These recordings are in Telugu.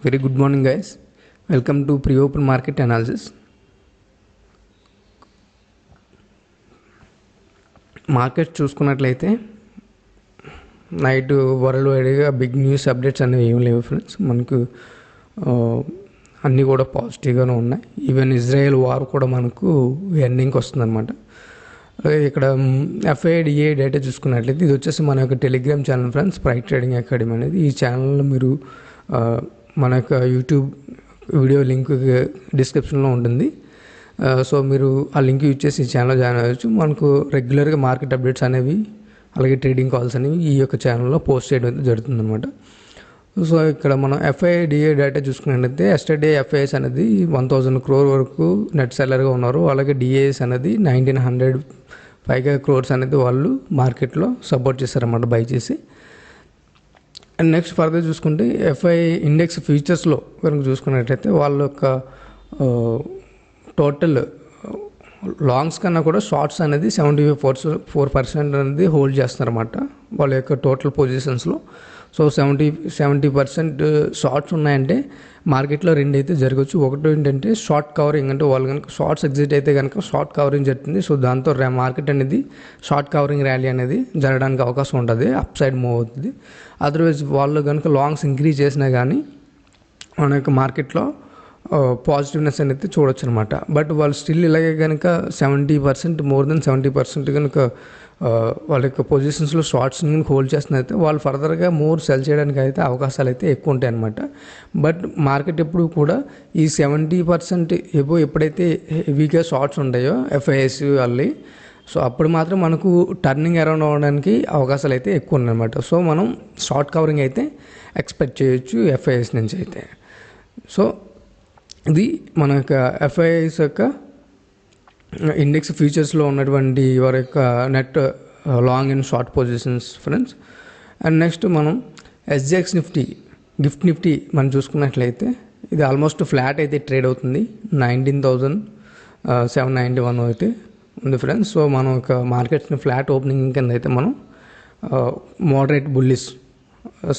Very good morning, guys. Welcome to pre-open market analysis. Market చూసుకున్నట్లయితే నైట్ వరల్డ్ వైడ్గా బిగ్ న్యూస్ అప్డేట్స్ అనేవి ఏం లేవు ఫ్రెండ్స్. మనకు అన్నీ కూడా పాజిటివ్గానే ఉన్నాయి. ఈవెన్ ఇజ్రాయెల్ వార్ కూడా మనకు ఎండింగ్కి వస్తుందన్నమాట. ఇక్కడ FIDA డేటా చూసుకున్నట్లయితే ఇది వచ్చేసి మన యొక్క టెలిగ్రామ్ ఛానల్ ఫ్రెండ్స్, ప్రైట్ ట్రేడింగ్ అకాడమీ అనేది. ఈ ఛానల్లో మీరు మన యొక్క యూట్యూబ్ వీడియో లింక్ డిస్క్రిప్షన్లో ఉంటుంది. సో మీరు ఆ లింక్ యూజ్ చేసి ఈ ఛానల్లో జాయిన్ అవ్వచ్చు. మనకు రెగ్యులర్గా మార్కెట్ అప్డేట్స్ అనేవి అలాగే ట్రేడింగ్ కాల్స్ అనేవి ఈ యొక్క ఛానల్లో పోస్ట్ చేయడం జరుగుతుంది అనమాట. సో ఇక్కడ మనం FIDA డేటా చూసుకున్నట్లయితే ఎస్టర్డే FIS అనేది 1000 crore వరకు నెట్ సెల్లర్గా ఉన్నారు. అలాగే DAS అనేది 1900 పైగా క్రోర్స్ అనేది వాళ్ళు మార్కెట్లో సపోర్ట్ చేశారన్నమాట, బై చేసి. అండ్ నెక్స్ట్ ఫర్దర్ చూసుకుంటే FI ఇండెక్స్ ఫ్యూచర్స్లో కనుక చూసుకున్నట్లయితే వాళ్ళ యొక్క టోటల్ లాంగ్స్ కన్నా కూడా షార్ట్స్ అనేది 74% అనేది హోల్డ్ చేస్తున్నారన్నమాట వాళ్ళ యొక్క టోటల్ పొజిషన్స్లో. సో 70% షార్ట్స్ ఉన్నాయంటే మార్కెట్లో రెండు అయితే జరగవచ్చు. ఒకటి ఏంటంటే షార్ట్ కవరింగ్, అంటే వాళ్ళు కనుక షార్ట్స్ ఎగ్జిట్ అయితే కనుక షార్ట్ కవరింగ్ జరుగుతుంది. సో దాంతో మార్కెట్ అనేది షార్ట్ కవరింగ్ ర్యాలీ అనేది జరగడానికి అవకాశం ఉంటుంది, అప్ సైడ్ మూవ్ అవుతుంది. అదర్వైజ్ వాళ్ళు కనుక లాంగ్స్ ఇంక్రీజ్ చేసినా కానీ మన యొక్క మార్కెట్లో పాజిటివ్నెస్ అనేది చూడొచ్చు అనమాట. బట్ వాళ్ళు స్టిల్ ఇలాగే కనుక 70% మోర్ దెన్ 70% కనుక వాళ్ళ యొక్క పొజిషన్స్లో షార్ట్స్ని హోల్డ్ చేస్తున్నైతే వాళ్ళు ఫర్దర్గా మోర్ సెల్ చేయడానికి అయితే అవకాశాలు అయితే ఎక్కువ ఉంటాయి అనమాట. బట్ మార్కెట్ ఎప్పుడు కూడా ఈ 70% ఎబో ఎప్పుడైతే హెవీగా షార్ట్స్ ఉంటాయో FIS వాళ్ళవి, సో అప్పుడు మాత్రం మనకు టర్నింగ్ అరౌండ్ అవ్వడానికి అవకాశాలు అయితే ఎక్కువ ఉన్నాయన్నమాట. సో మనం షార్ట్ కవరింగ్ అయితే ఎక్స్పెక్ట్ చేయొచ్చు FIS నుంచి అయితే. సో ఇది మన యొక్క FIS యొక్క ఇండెక్స్ ఫ్యూచర్స్లో ఉన్నటువంటి వారి యొక్క net long and short positions friends. And next మనం SGX నిఫ్టీ మనం చూసుకున్నట్లయితే ఇది ఆల్మోస్ట్ ఫ్లాట్ అయితే ట్రేడ్ అవుతుంది. 19,791 అయితే ఉంది ఫ్రెండ్స్. సో మనం ఒక మార్కెట్స్ని ఫ్లాట్ ఓపెనింగ్ కింద అయితే మనం moderate bullish,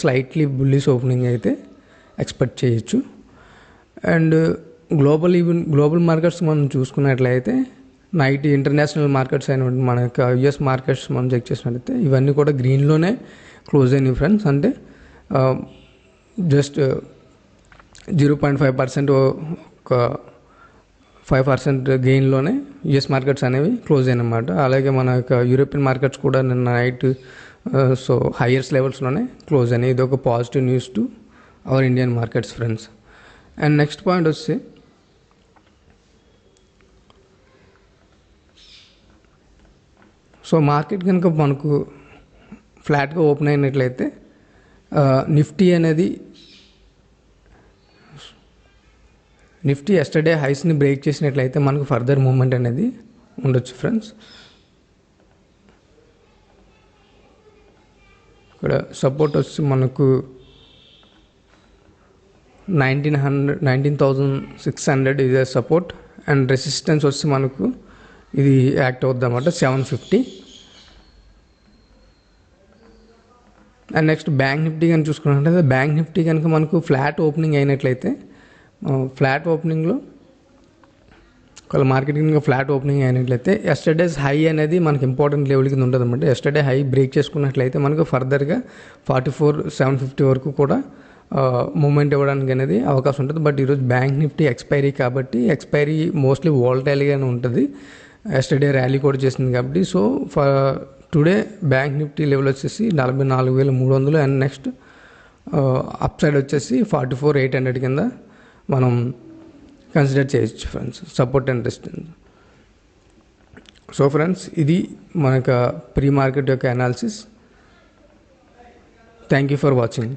slightly bullish opening అయితే ఎక్స్పెక్ట్ చేయొచ్చు. అండ్ గ్లోబల్ మార్కెట్స్ మనం చూసుకున్నట్లయితే నైట్ ఇంటర్నేషనల్ మార్కెట్స్ అయిన మన యొక్క US మార్కెట్స్ మనం చెక్ చేసినట్లయితే ఇవన్నీ కూడా గ్రీన్లోనే క్లోజ్ అయినాయి ఫ్రెండ్స్. అంటే జస్ట్ 0.5% ఒక 5% గెయిన్లోనే US మార్కెట్స్ అనేవి క్లోజ్ అయినమాట. అలాగే మన యొక్క యూరోపియన్ మార్కెట్స్ కూడా నిన్న నైట్ సో హైయర్స్ లెవెల్స్లోనే క్లోజ్ అయినాయి. ఇది ఒక positive news to our Indian markets friends. And next point వచ్చి సో మార్కెట్ కనుక మనకు ఫ్లాట్గా ఓపెన్ అయినట్లయితే నిఫ్టీ ఎస్టర్డే హైస్ని బ్రేక్ చేసినట్లయితే మనకు ఫర్దర్ మూవ్మెంట్ అనేది ఉండొచ్చు ఫ్రెండ్స్. ఇక్కడ సపోర్ట్ వచ్చి మనకు 19,600 ఇది సపోర్ట్. అండ్ రెసిస్టెన్స్ వచ్చి మనకు ఇది యాక్ట్ అవుద్ది అన్నమాట 750. అండ్ నెక్స్ట్ బ్యాంక్ నిఫ్టీ కనుక చూసుకున్నట్లయితే బ్యాంక్ నిఫ్టీ కనుక మనకు ఫ్లాట్ ఓపెనింగ్ అయినట్లయితే ఫ్లాట్ ఓపెనింగ్లో ఒకవేళ మార్కెట్ కనుక ఫ్లాట్ ఓపెనింగ్ అయినట్లయితే ఎస్టర్డేస్ హై అనేది మనకి ఇంపార్టెంట్ లెవెల్ కింద ఉంటుంది అనమాట. ఎస్టర్డే హై బ్రేక్ చేసుకున్నట్లయితే మనకు ఫర్దర్గా 44,750 వరకు కూడా మూమెంట్ ఇవ్వడానికి అనేది అవకాశం ఉంటుంది. బట్ ఈరోజు బ్యాంక్ నిఫ్టీ ఎక్స్పైరీ కాబట్టి ఎక్స్పైరీ మోస్ట్లీ వాలటైల్గానే ఉంటుంది. ఎస్టర్డే ర్యాలీ కూడా చేసింది కాబట్టి. So today bank Nifty level వచ్చేసి 44,300 అండ్ నెక్స్ట్ అప్ సైడ్ వచ్చేసి 44,800 కింద మనం కన్సిడర్ చేయొచ్చు friends, support and resistance. So friends ఇది మన యొక్క ప్రీ మార్కెట్ యొక్క analysis. Thank you for watching.